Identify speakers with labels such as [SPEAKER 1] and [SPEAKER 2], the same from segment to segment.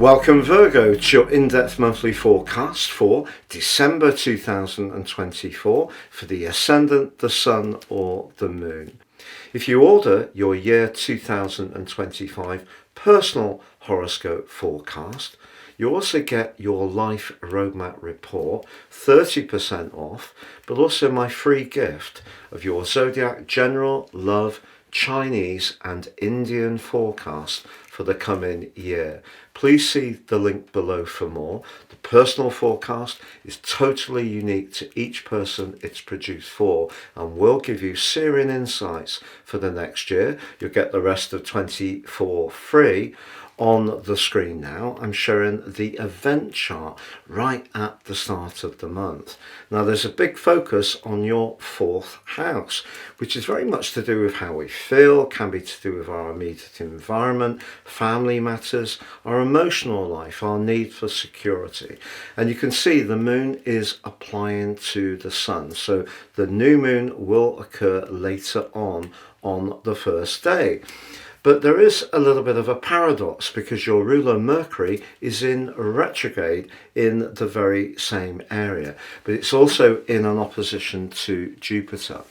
[SPEAKER 1] Welcome Virgo to your in-depth monthly forecast for December 2024 for the Ascendant, the Sun or the Moon. If you order your year 2025 personal horoscope forecast, you also get your life roadmap report 30% off, but also my free gift of your zodiac general, love, Chinese and Indian forecast for the coming year. Please see the link below for more. The personal forecast is totally unique to each person it's produced for and will give you searing insights for the next year. You'll get the rest of 24 free. On the screen now, I'm showing the event chart right at the start of the month. Now there's a big focus on your fourth house, which is very much to do with how we feel, can be to do with our immediate environment, family matters, our emotional life, our need for security. And you can see the moon is applying to the sun. So the new moon will occur later on the first day. But there is a little bit of a paradox because your ruler Mercury is in retrograde in the very same area, but it's also in an opposition to Jupiter.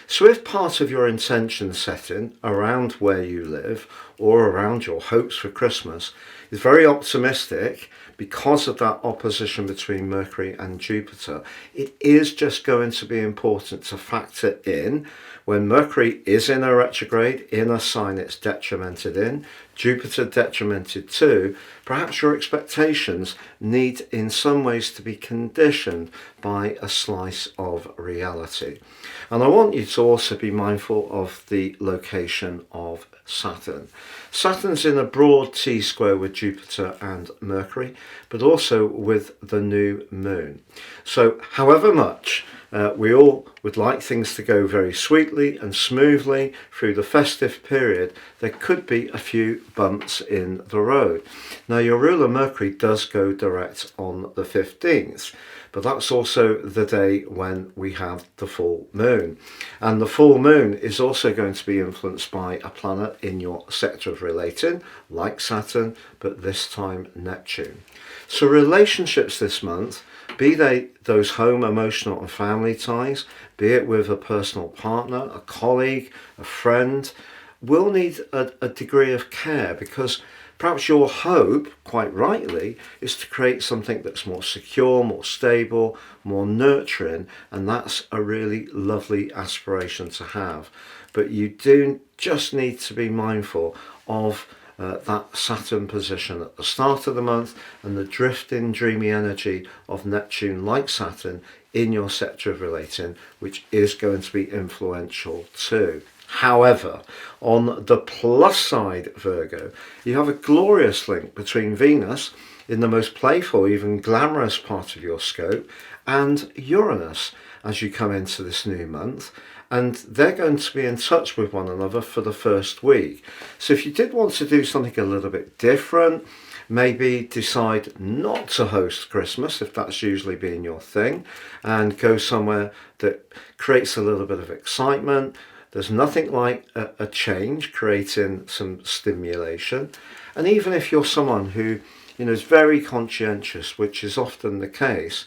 [SPEAKER 1] So if part of your intention setting around where you live or around your hopes for Christmas is very optimistic because of that opposition between Mercury and Jupiter, it is just going to be important to factor in when Mercury is in a retrograde, in a sign it's detrimented in, Jupiter detrimented too, perhaps your expectations need in some ways to be conditioned by a slice of reality. And I want you to also be mindful of the location of Saturn. Saturn's in a broad T-square with Jupiter and Mercury, but also with the new moon. So however much we all would like things to go very sweetly and smoothly through the festive period, there could be a few bumps in the road. Now your ruler Mercury does go direct on the 15th, but that's also the day when we have the full moon. And the full moon is also going to be influenced by a planet in your sector of relating, like Saturn, but this time Neptune. So relationships this month, be they those home, emotional and family ties, be it with a personal partner, a colleague, a friend, will need a degree of care because perhaps your hope, quite rightly, is to create something that's more secure, more stable, more nurturing, and that's a really lovely aspiration to have. But you do just need to be mindful of that Saturn position at the start of the month and the drifting dreamy energy of Neptune like Saturn in your sector of relating, which is going to be influential too. However, on the plus side, Virgo, you have a glorious link between Venus in the most playful, even glamorous part of your scope and Uranus as you come into this new month. And they're going to be in touch with one another for the first week. So if you did want to do something a little bit different, maybe decide not to host Christmas, if that's usually been your thing, and go somewhere that creates a little bit of excitement. There's nothing like a change creating some stimulation. And even if you're someone who is very conscientious, which is often the case,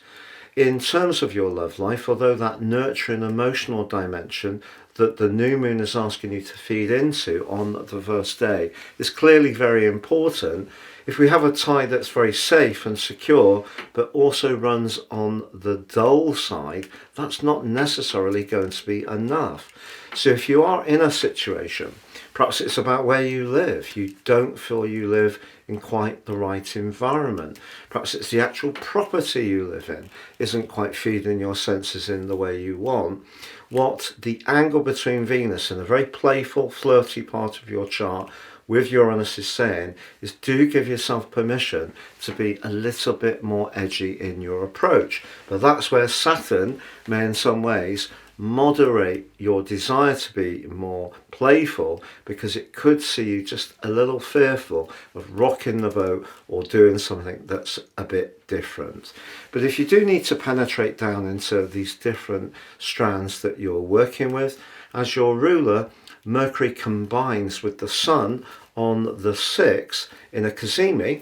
[SPEAKER 1] in terms of your love life, although that nurturing emotional dimension that the new moon is asking you to feed into on the first day is clearly very important. If we have a tie that's very safe and secure, but also runs on the dull side, that's not necessarily going to be enough. So if you are in a situation, perhaps it's about where you live, you don't feel you live in quite the right environment. Perhaps it's the actual property you live in isn't quite feeding your senses in the way you want. What the angle between Venus and a very playful, flirty part of your chart with Uranus is saying is do give yourself permission to be a little bit more edgy in your approach. But that's where Saturn may in some ways moderate your desire to be more playful, because it could see you just a little fearful of rocking the boat or doing something that's a bit different. But if you do need to penetrate down into these different strands that you're working with, as your ruler Mercury combines with the Sun on the 6th in a cazimi,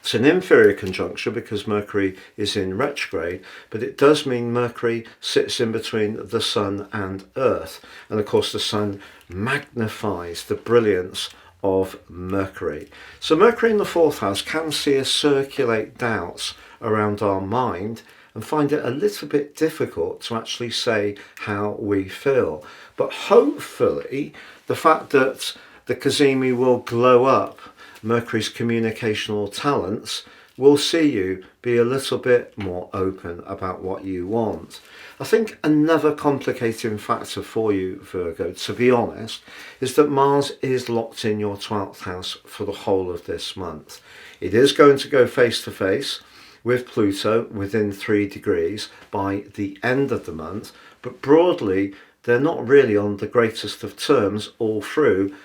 [SPEAKER 1] It's an inferior conjunction because Mercury is in retrograde, but it does mean Mercury sits in between the Sun and Earth. And of course, the Sun magnifies the brilliance of Mercury. So Mercury in the fourth house can see us circulate doubts around our mind and find it a little bit difficult to actually say how we feel. But hopefully, the fact that the Cazimi will glow up Mercury's communicational talents will see you be a little bit more open about what you want. I think another complicating factor for you, Virgo, to be honest, is that Mars is locked in your 12th house for the whole of this month. It is going to go face to face with Pluto within 3 degrees by the end of the month, but broadly they're not really on the greatest of terms all through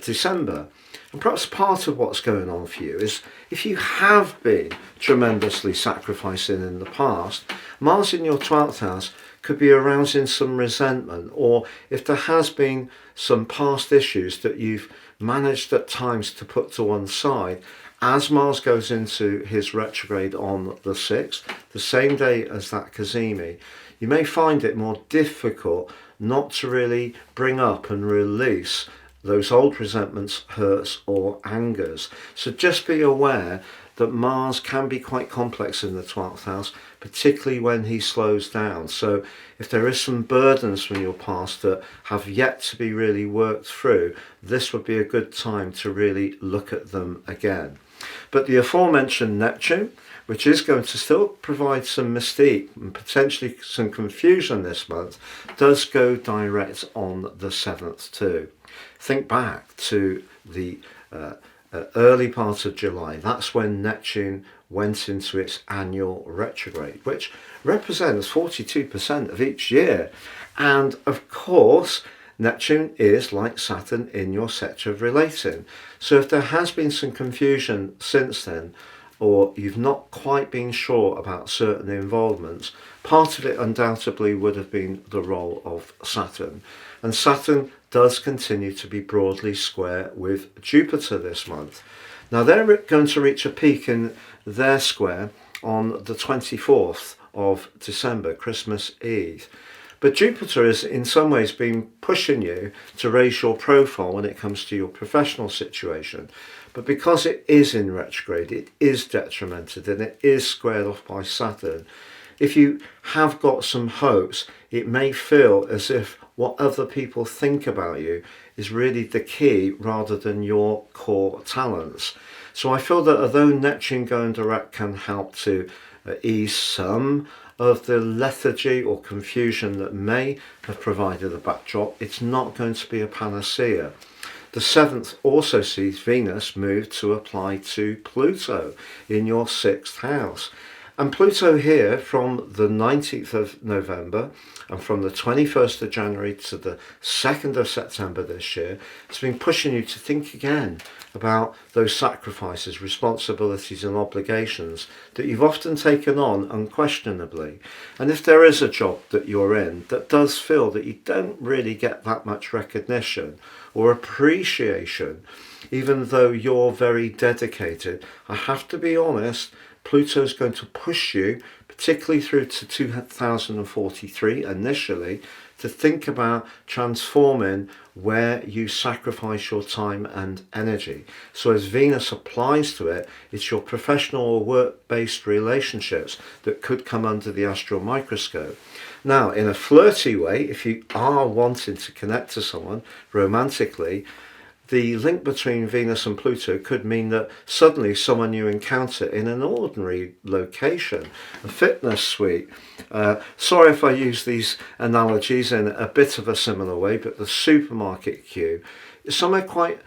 [SPEAKER 1] December. And perhaps part of what's going on for you is if you have been tremendously sacrificing in the past, Mars in your 12th house could be arousing some resentment, or if there has been some past issues that you've managed at times to put to one side, as Mars goes into his retrograde on the 6th, the same day as that Cazimi, you may find it more difficult not to really bring up and release those old resentments, hurts or angers. So just be aware that Mars can be quite complex in the 12th house, particularly when he slows down. So if there is some burdens from your past that have yet to be really worked through, this would be a good time to really look at them again. But the aforementioned Neptune, which is going to still provide some mystique and potentially some confusion this month, does go direct on the 7th too. Think back to the early part of July. That's when Neptune went into its annual retrograde, which represents 42% of each year. And of course, Neptune is like Saturn in your sector of relating. So if there has been some confusion since then, or you've not quite been sure about certain involvements, part of it undoubtedly would have been the role of Saturn. And Saturn does continue to be broadly square with Jupiter this month. Now they're going to reach a peak in their square on the 24th of December, Christmas Eve. But Jupiter has in some ways been pushing you to raise your profile when it comes to your professional situation. But because it is in retrograde, it is detrimented and it is squared off by Saturn. If you have got some hopes, it may feel as if what other people think about you is really the key rather than your core talents. So I feel that although Neptune going direct can help to ease some of the lethargy or confusion that may have provided a backdrop, it's not going to be a panacea. The 7th also sees Venus move to apply to Pluto in your 6th house. And Pluto here from the 19th of November and from the 21st of January to the 2nd of September this year has been pushing you to think again about those sacrifices, responsibilities and obligations that you've often taken on unquestionably. And if there is a job that you're in that does feel that you don't really get that much recognition or appreciation, even though you're very dedicated, I have to be honest, Pluto is going to push you, particularly through to 2043 initially, to think about transforming where you sacrifice your time and energy. So as Venus applies to it, it's your professional or work-based relationships that could come under the astral microscope. Now, in a flirty way, if you are wanting to connect to someone romantically, the link between Venus and Pluto could mean that suddenly someone you encounter in an ordinary location, a fitness suite. Sorry if I use these analogies in a bit of a similar way, but the supermarket queue is somewhere quite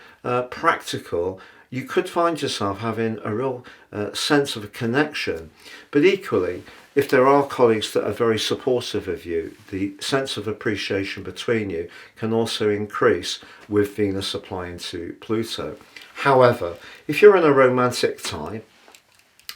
[SPEAKER 1] practical. You could find yourself having a real sense of a connection, but equally, if there are colleagues that are very supportive of you, the sense of appreciation between you can also increase with Venus applying to Pluto. However, if you're in a romantic tie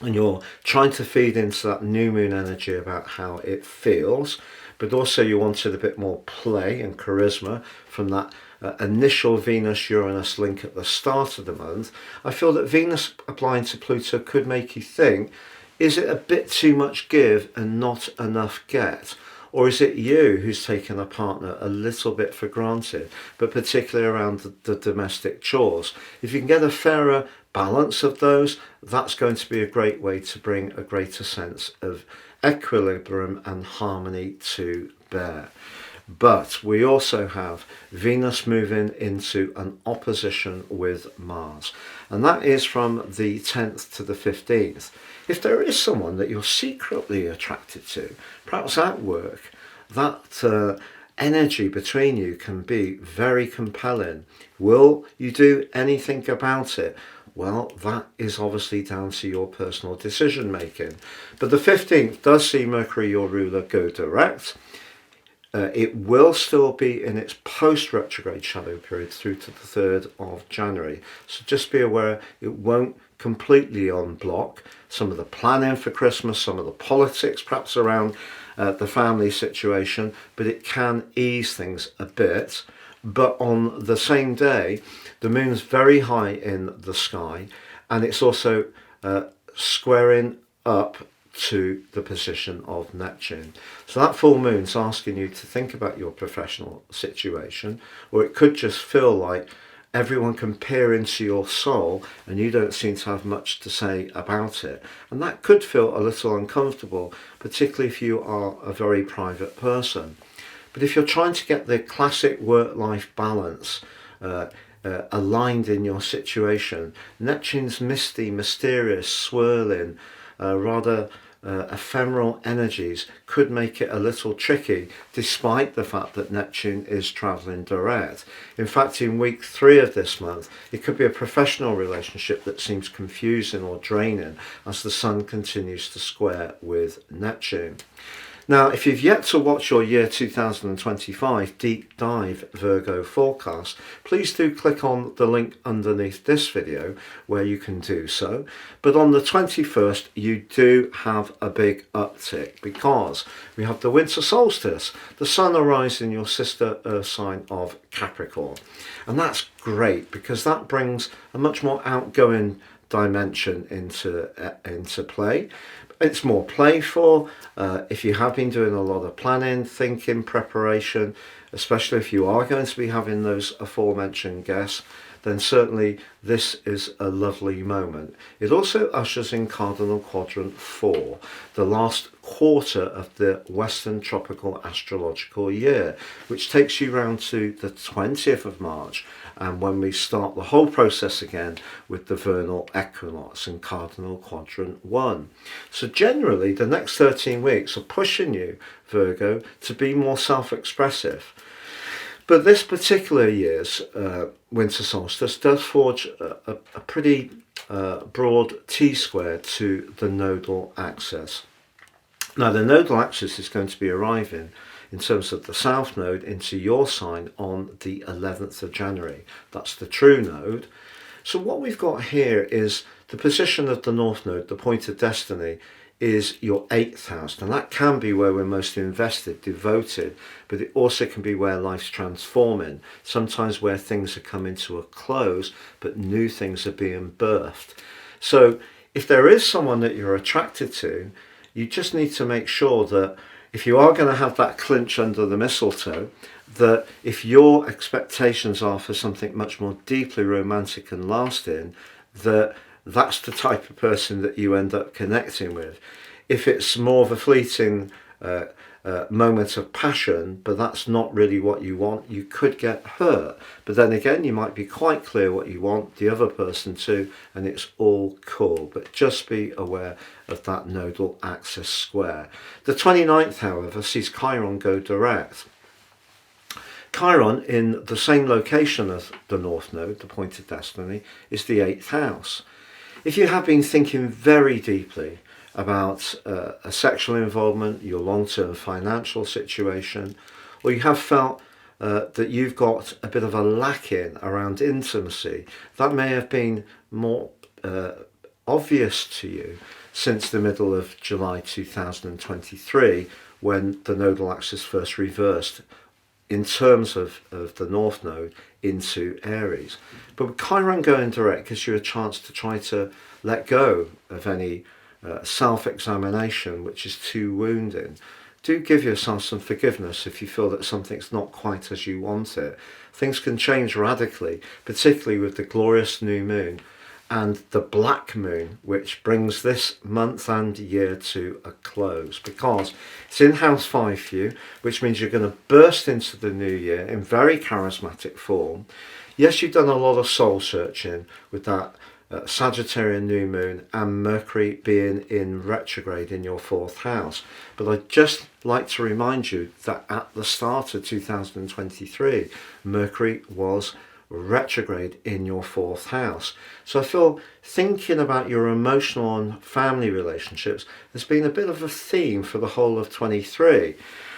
[SPEAKER 1] and you're trying to feed into that new moon energy about how it feels, but also you wanted a bit more play and charisma from that initial Venus-Uranus link at the start of the month, I feel that Venus applying to Pluto could make you think, is it a bit too much give and not enough get? Or is it you who's taken a partner a little bit for granted, but particularly around the domestic chores? If you can get a fairer balance of those, that's going to be a great way to bring a greater sense of equilibrium and harmony to bear. But we also have Venus moving into an opposition with Mars, and that is from the 10th to the 15th. If there is someone that you're secretly attracted to, perhaps at work, that energy between you can be very compelling. Will you do anything about it? Well, that is obviously down to your personal decision making. But the 15th does see Mercury, your ruler, go direct. It will still be in its post-retrograde shadow period through to the 3rd of January. So just be aware it won't completely unblock some of the planning for Christmas, some of the politics perhaps around the family situation, but it can ease things a bit. But on the same day, the moon's very high in the sky, and it's also squaring up to the position of Neptune. So that full moon's asking you to think about your professional situation, or it could just feel like everyone can peer into your soul and you don't seem to have much to say about it. And that could feel a little uncomfortable, particularly if you are a very private person. But if you're trying to get the classic work-life balance aligned in your situation, Neptune's misty, mysterious, swirling, rather ephemeral energies could make it a little tricky, despite the fact that Neptune is travelling direct. In fact, in week 3 of this month, it could be a professional relationship that seems confusing or draining as the Sun continues to square with Neptune. Now, if you've yet to watch your year 2025 deep dive Virgo forecast, please do click on the link underneath this video where you can do so. But on the 21st, you do have a big uptick because we have the winter solstice. The Sun arrives in your sister Earth sign of Capricorn. And that's great because that brings a much more outgoing dimension into play. It's more playful. If you have been doing a lot of planning, thinking, preparation, especially if you are going to be having those aforementioned guests, then certainly this is a lovely moment. It also ushers in cardinal quadrant 4, the last quarter of the Western tropical astrological year, which takes you round to the 20th of March, and when we start the whole process again with the vernal equinox in cardinal quadrant 1. So generally the next 13 weeks are pushing you, Virgo, to be more self-expressive. But this particular year's winter solstice does forge a pretty broad T-square to the nodal axis. Now the nodal axis is going to be arriving in terms of the south node into your sign on the 11th of January. That's the true node. So what we've got here is the position of the north node, the point of destiny, is your 8th house. And that can be where we're most invested, devoted, but it also can be where life's transforming. Sometimes where things are coming to a close, but new things are being birthed. So if there is someone that you're attracted to, you just need to make sure that if you are going to have that clinch under the mistletoe, that if your expectations are for something much more deeply romantic and lasting, that's the type of person that you end up connecting with. If it's more of a fleeting moment of passion, but that's not really what you want, you could get hurt. But then again, you might be quite clear what you want, the other person too, and it's all cool. But just be aware of that nodal axis square. The 29th, however, sees Chiron go direct. Chiron, in the same location as the North Node, the point of destiny, is the 8th house. If you have been thinking very deeply about a sexual involvement, your long-term financial situation, or you have felt that you've got a bit of a lacking around intimacy, that may have been more obvious to you since the middle of July 2023, when the nodal axis first reversed in terms of the North Node into Aries. But with Chiron going direct gives you a chance to try to let go of any self-examination which is too wounding. Do give yourself some forgiveness if you feel that something's not quite as you want it. Things can change radically, particularly with the glorious new moon and the black moon, which brings this month and year to a close, because it's in house 5 for you, which means you're going to burst into the new year in very charismatic form. Yes, you've done a lot of soul searching with that Sagittarian new moon and Mercury being in retrograde in your 4th house. But I'd just like to remind you that at the start of 2023, Mercury was retrograde in your 4th house. So I feel thinking about your emotional and family relationships has been a bit of a theme for the whole of 23.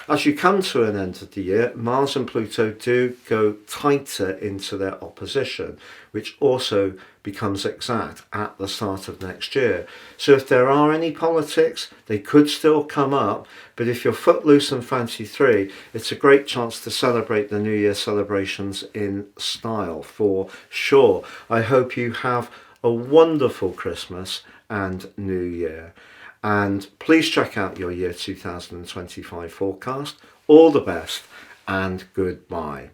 [SPEAKER 1] As you come to an end of the year, Mars and Pluto do go tighter into their opposition, which also becomes exact at the start of next year. So if there are any politics, they could still come up, but if you're footloose and fancy free, it's a great chance to celebrate the New Year celebrations in style for sure. I hope you have a wonderful Christmas and New Year. And please check out your year 2025 forecast. All the best and goodbye.